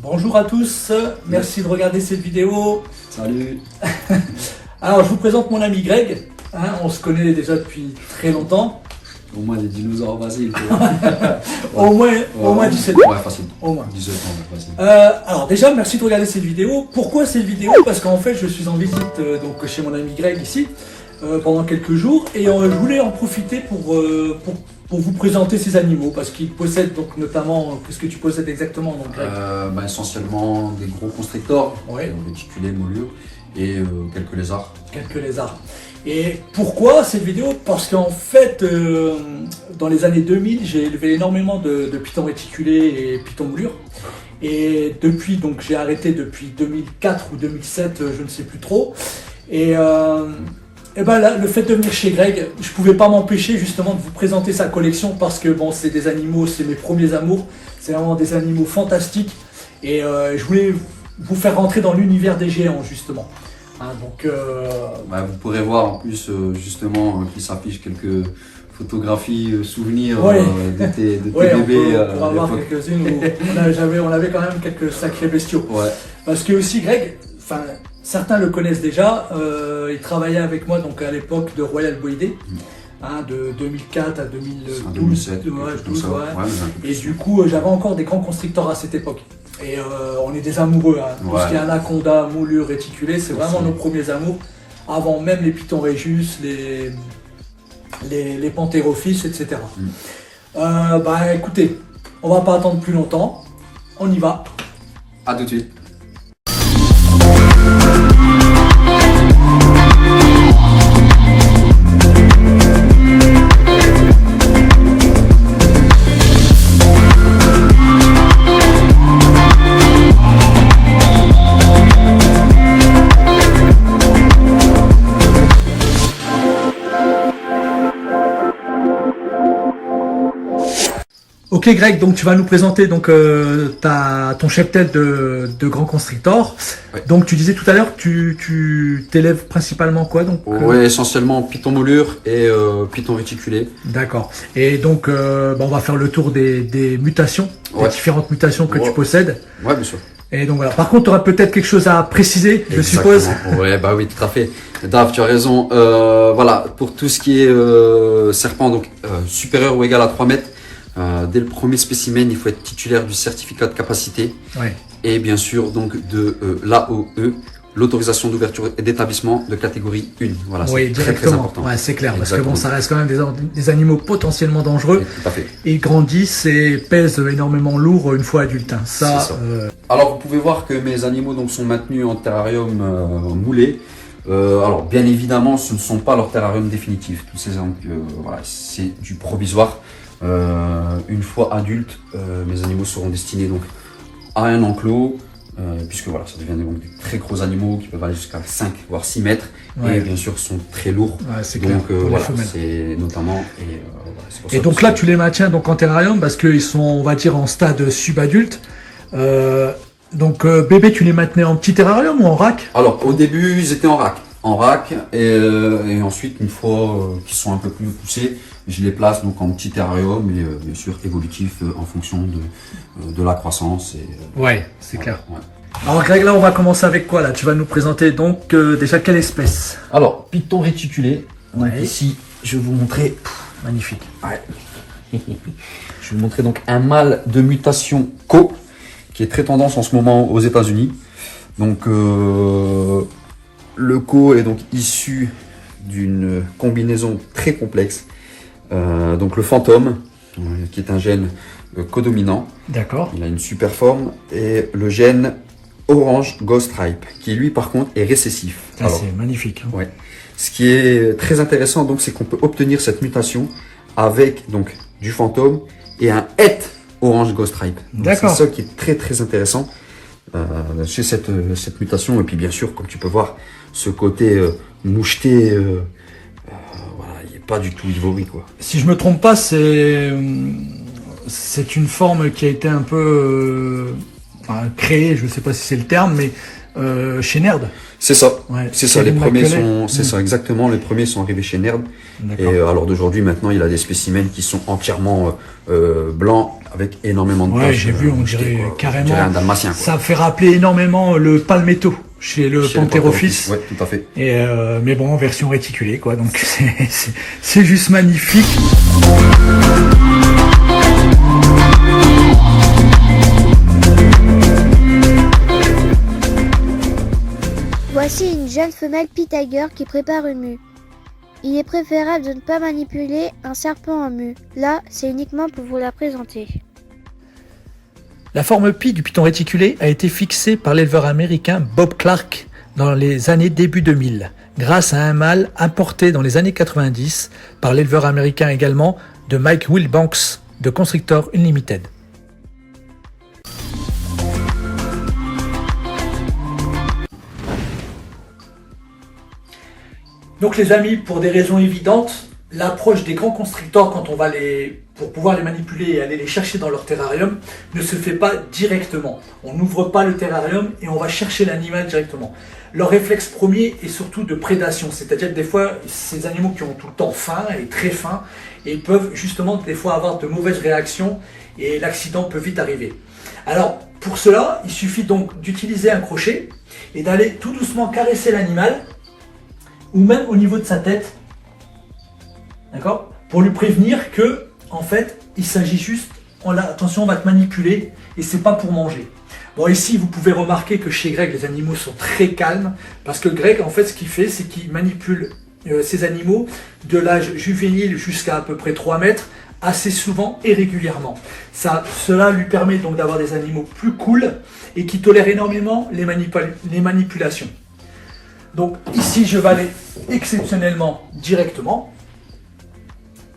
Bonjour à tous, merci de regarder cette vidéo. Salut. Alors je vous présente mon ami Greg, on se connaît déjà depuis très longtemps. Au moins des dinosaures faciles. Au moins 17 ans. Ouais, facile. Au moins. 17 ans, facile. Alors déjà merci de regarder cette vidéo. Pourquoi cette vidéo? Parce qu'en fait je suis en visite donc chez mon ami Greg ici pendant quelques jours et je voulais en profiter pour vous présenter ces animaux parce qu'il possède donc notamment, qu'est-ce que tu possèdes exactement donc, Greg? Essentiellement des gros constrictors, Ouais. réticulés, moulures et quelques lézards. Quelques lézards. Et pourquoi cette vidéo? Parce qu'en fait, dans les années 2000, j'ai élevé énormément de pitons réticulés et pitons moulures. Et depuis, donc j'ai arrêté depuis 2004 ou 2007, je ne sais plus trop. Et ben là, le fait de venir chez Greg, je pouvais pas m'empêcher justement de vous présenter sa collection parce que bon, c'est des animaux, c'est mes premiers amours, c'est vraiment des animaux fantastiques. Et je voulais vous faire rentrer dans l'univers des géants justement. Vous pourrez voir en plus justement qu'il s'affiche quelques photographies, souvenirs de tes bébés. On pourra voir quelques-unes où on avait quand même quelques sacrés bestiaux. Ouais. Parce que aussi Greg, certains le connaissent déjà, il travaillait avec moi donc à l'époque de Royal Boydé, de 2004 à 2012. 2007, Et du coup j'avais encore des grands constrictors à cette époque. Et on est des amoureux, tout ce qui est anaconda, moulure, réticulé, c'est vraiment nos premiers amours, avant même les pitons régus, les panthérophyses, etc. Écoutez, on va pas attendre plus longtemps, on y va. À tout de suite. Ok Greg, donc tu vas nous présenter donc ton cheptel de grands constrictors. Ouais. Donc tu disais tout à l'heure, tu t'élèves principalement quoi donc Oui, essentiellement python moulure et python réticulé. D'accord. Et donc on va faire le tour des mutations, des différentes mutations que tu possèdes. Ouais, bien sûr. Et donc voilà. Par contre, tu auras peut-être quelque chose à préciser, je suppose. Ouais, bah oui, tout à fait. Dave, tu as raison. Voilà, pour tout ce qui est serpent, donc supérieur ou égal à 3 mètres, dès le premier spécimen, il faut être titulaire du certificat de capacité. Ouais. Et bien sûr, donc de l'AOE, l'autorisation d'ouverture et d'établissement de catégorie 1. Voilà, oui, c'est très important. Ouais, c'est clair, parce que bon, ça reste quand même des animaux potentiellement dangereux. Oui, tout à fait. Et ils grandissent et pèsent énormément lourd une fois adultes. Ça. Alors, vous pouvez voir que mes animaux donc, sont maintenus en terrarium moulé. Alors, bien évidemment, ce ne sont pas leurs terrariums définitifs. Tous ces voilà, c'est du provisoire. Une fois adultes, mes animaux seront destinés donc à un enclos, puisque voilà, ça devient donc des très gros animaux qui peuvent aller jusqu'à 5 voire 6 mètres et bien sûr sont très lourds. Ouais, c'est clair. Donc voilà, c'est notamment et donc là tu les maintiens donc en terrarium parce qu'ils sont, on va dire, en stade subadulte. Donc bébé, tu les maintenais en petit terrarium ou en rack? Alors au début ils étaient en rack et ensuite une fois qu'ils sont un peu plus poussés, je les place donc en petit terrarium et bien sûr évolutif en fonction de la croissance. Ouais, c'est clair. Ouais. Alors Greg, là on va commencer avec quoi là? Tu vas nous présenter donc déjà quelle espèce? Alors python réticulé. Ouais. Donc, ici je vais vous montrer. Magnifique. Ouais. Je vais vous montrer donc un mâle de mutation Co qui est très tendance en ce moment aux États-Unis. Donc le Co est donc issu d'une combinaison très complexe. Donc le fantôme, qui est un gène codominant. D'accord. Il a une super forme. Et le gène orange ghost stripe, qui lui par contre est récessif. C'est magnifique. Ouais. Ce qui est très intéressant donc, c'est qu'on peut obtenir cette mutation avec donc du fantôme et un het orange ghost stripe. D'accord. C'est ça qui est très très intéressant chez cette mutation. Et puis bien sûr, comme tu peux voir, ce côté moucheté. Il n'est pas du tout ivory quoi. Si je me trompe pas, c'est une forme qui a été un peu créée, je ne sais pas si c'est le terme, mais chez Nerd. C'est ça. Ouais, C'est ça. Les Kevin premiers McCulley. sont, c'est ça exactement. Les premiers sont arrivés chez Nerd. Et D'accord. alors d'aujourd'hui, maintenant, il a des spécimens qui sont entièrement blancs avec énormément de Ouais, taches. j'ai vu, on mouchetées, dirait quoi. carrément. On dirait un dalmatien, quoi. Ça fait rappeler énormément le Palmetto chez le Chez le Pantherophis. Ouais, tout à fait. Et mais bon, en version réticulée, quoi. Donc c'est juste magnifique. Voici une jeune femelle Pea Tiger qui prépare une mue. Il est préférable de ne pas manipuler un serpent en mue. Là, c'est uniquement pour vous la présenter. La forme Pi du python réticulé a été fixée par l'éleveur américain Bob Clark dans les années début 2000, grâce à un mâle importé dans les années 90 par l'éleveur américain également de Mike Wilbanks de Constrictor Unlimited. Donc les amis, pour des raisons évidentes, l'approche des grands constrictors quand on va pour pouvoir les manipuler et aller les chercher dans leur terrarium ne se fait pas directement. On n'ouvre pas le terrarium et on va chercher l'animal directement. Leur réflexe premier est surtout de prédation, c'est-à-dire que des fois, ces animaux qui ont tout le temps faim et très faim, et ils peuvent justement des fois avoir de mauvaises réactions et l'accident peut vite arriver. Alors pour cela, il suffit donc d'utiliser un crochet et d'aller tout doucement caresser l'animal ou même au niveau de sa tête, d'accord, pour lui prévenir que, en fait, il s'agit juste, attention, on va te manipuler et c'est pas pour manger. Bon, ici, vous pouvez remarquer que chez Greg, les animaux sont très calmes parce que Greg, en fait, ce qu'il fait, c'est qu'il manipule ces animaux de l'âge juvénile jusqu'à à peu près 3 mètres assez souvent et régulièrement. Cela lui permet donc d'avoir des animaux plus cool et qui tolèrent énormément les manipulations. Donc ici, je vais aller exceptionnellement directement.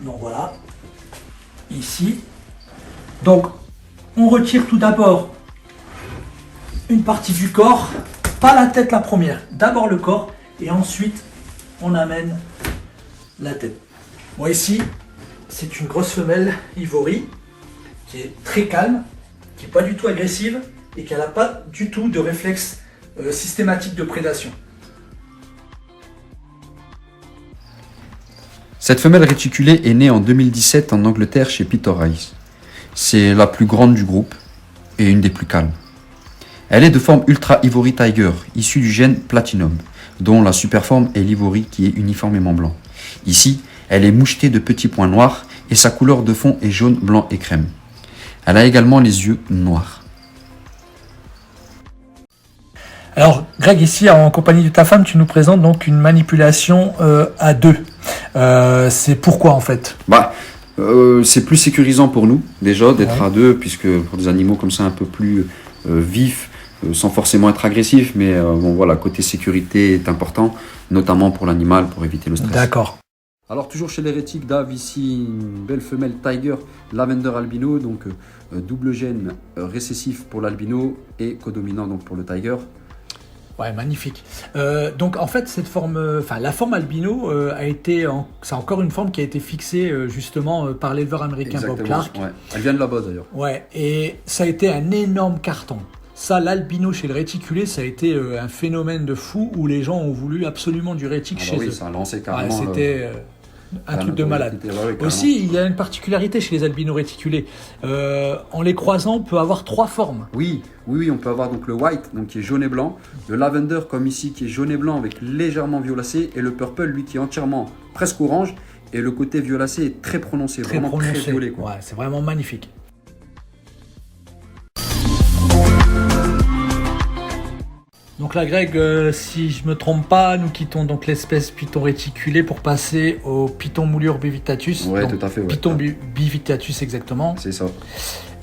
Donc voilà, ici. Donc, on retire tout d'abord une partie du corps, pas la tête la première, d'abord le corps, et ensuite on amène la tête. Bon, ici, c'est une grosse femelle ivory, qui est très calme, qui n'est pas du tout agressive, et qui n'a pas du tout de réflexe systématique de prédation. Cette femelle réticulée est née en 2017 en Angleterre chez Peter Rice. C'est la plus grande du groupe et une des plus calmes. Elle est de forme Ultra Ivory Tiger, issue du gène Platinum, dont la superforme est l'ivory qui est uniformément blanc. Ici, elle est mouchetée de petits points noirs et sa couleur de fond est jaune, blanc et crème. Elle a également les yeux noirs. Alors, Greg, ici, en compagnie de ta femme, tu nous présentes donc une manipulation à deux. C'est pourquoi, en fait? C'est plus sécurisant pour nous, déjà, d'être à deux, puisque pour des animaux comme ça un peu plus vifs, sans forcément être agressifs, mais bon, voilà, côté sécurité est important, notamment pour l'animal, pour éviter le stress. D'accord. Alors, toujours chez l'hérétique, Dave, ici, une belle femelle Tiger Lavender Albino, donc double gène récessif pour l'albino et codominant donc pour le Tiger. Ouais, magnifique. Donc en fait, cette forme, la forme albino c'est encore une forme qui a été fixée justement par l'éleveur américain Bob Clark. Ouais. Elle vient de là-bas d'ailleurs. Ouais, et ça a été un énorme carton. Ça, l'albino chez le réticulé, ça a été un phénomène de fou où les gens ont voulu absolument du rétic chez eux. Ça a lancé carrément. Ouais, c'était un truc de malade. Aussi, il y a une particularité chez les albinos réticulés. En les croisant, on peut avoir 3 formes. Oui, on peut avoir donc le white, donc qui est jaune et blanc, le lavender comme ici qui est jaune et blanc avec légèrement violacé, et le purple lui qui est entièrement presque orange, et le côté violacé est très prononcé, très violet, quoi. Ouais, c'est vraiment magnifique. Donc là, Greg, si je me trompe pas, nous quittons donc l'espèce python réticulé pour passer au python moulure bivitatus. Ouais, donc, tout à fait. Ouais. Python bivitatus exactement. C'est ça.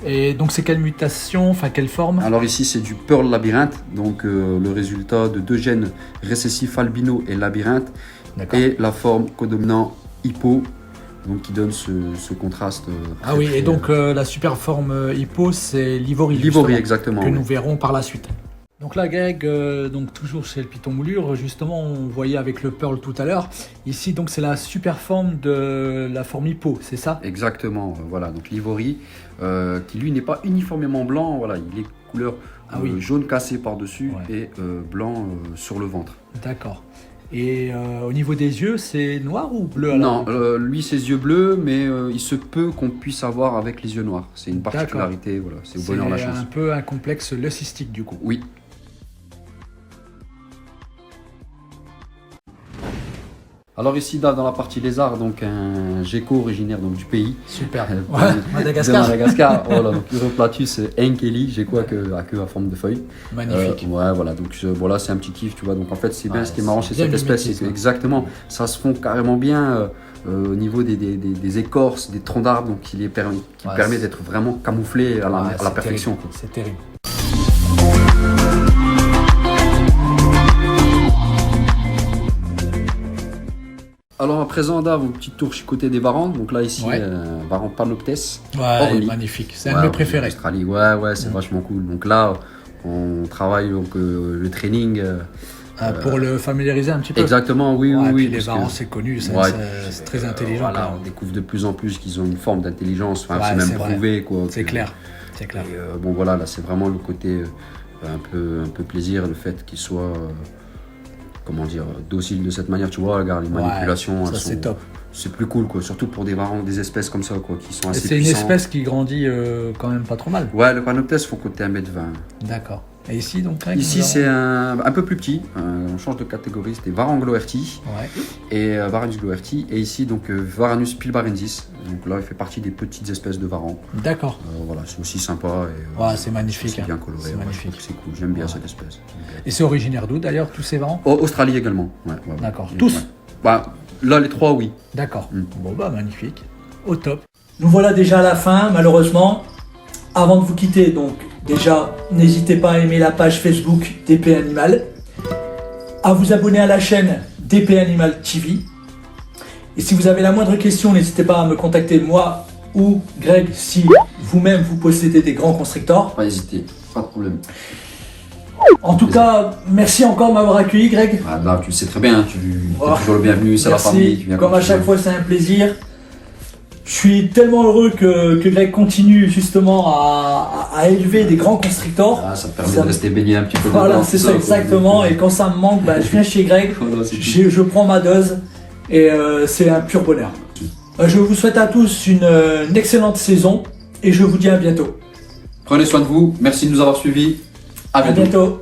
Et donc c'est quelle mutation, quelle forme? Alors ici c'est du Pearl Labyrinthe, donc le résultat de 2 gènes récessifs albino et labyrinthe, et la forme codominant hippo, donc qui donne ce contraste. Et donc la super forme hippo, c'est l'ivory. L'ivory, exactement. Que nous verrons par la suite. Donc là, Greg, donc toujours chez le Python Moulure, justement, on voyait avec le Pearl tout à l'heure. Ici, donc, c'est la super forme de la forme hippo, c'est ça? Exactement, voilà, donc l'ivory, qui lui n'est pas uniformément blanc, voilà, il est couleur jaune cassé par-dessus et blanc sur le ventre. D'accord. Et au niveau des yeux, c'est noir ou bleu alors? Non, lui ses yeux bleus, mais il se peut qu'on puisse avoir avec les yeux noirs. C'est une particularité, voilà, c'est au bonheur de la chance. C'est un peu un complexe leucistique du coup. Oui. Alors ici, dans la partie lézard, donc un gecko originaire donc, du pays. Super. Madagascar. De Madagascar. Voilà, donc Uroplatus enkeli, gecko à queue à forme de feuille. Magnifique. Ouais, voilà, donc voilà, c'est un petit kiff, tu vois. Donc en fait, c'est bien, ce qui est marrant chez cette espèce, c'est que exactement, ça se fond carrément bien au niveau des écorces, des troncs d'arbres, donc qui permet d'être vraiment camouflé à la perfection. C'est terrible. Alors à présent, Dave, un petit tour côté des varans. Donc là, ici, varan Panoptes. Ouais, magnifique. C'est un de mes préférés. Australie, ouais, c'est vachement cool. Donc là, on travaille donc, le training. Pour le familiariser un petit peu. Exactement, oui. Les varans, c'est connu, c'est très intelligent. Voilà, on découvre de plus en plus qu'ils ont une forme d'intelligence. Enfin, c'est même prouvé, quoi. C'est clair. Et, bon, voilà, là, c'est vraiment le côté un peu plaisir, le fait qu'ils soient. Comment dire, docile de cette manière, tu vois, regarde, les manipulations, ça c'est top. C'est plus cool, quoi, surtout pour des espèces comme ça, quoi, qui sont assez puissantes. C'est une espèce qui grandit quand même pas trop mal. Ouais, le Panoptes faut compter 1,20 m. D'accord. Et ici, donc ici, c'est un peu plus petit, on change de catégorie, c'était Varan gloerti et Varanus gloerti, et ici, donc Varanus pilbarensis, donc là, il fait partie des petites espèces de varans. D'accord. Voilà, c'est aussi sympa. C'est magnifique. C'est bien coloré, c'est cool, j'aime bien cette espèce. Et c'est originaire d'où d'ailleurs, tous ces varans? Australie également. D'accord. Tous? Bah, là, les trois, oui. D'accord. Bon, bah, magnifique. Au top. Nous voilà déjà à la fin, malheureusement. Avant de vous quitter, donc, déjà, n'hésitez pas à aimer la page Facebook DP Animal, à vous abonner à la chaîne DP Animal TV. Et si vous avez la moindre question, n'hésitez pas à me contacter, moi ou Greg, si vous-même vous possédez des grands constrictors. Pas hésiter, pas de problème. En tout cas, merci encore de m'avoir accueilli, Greg. Là, tu le sais très bien, tu es toujours le bienvenu, c'est la famille. Comme à chaque fois, c'est un plaisir. Je suis tellement heureux que Greg continue justement à élever des grands constrictors. Ça te permet de rester baigné un petit peu. Voilà, c'est ça exactement. Et quand ça me manque, je viens chez Greg, je prends ma dose et c'est un pur bonheur. Je vous souhaite à tous une excellente saison et je vous dis à bientôt. Prenez soin de vous, merci de nous avoir suivis. À bientôt.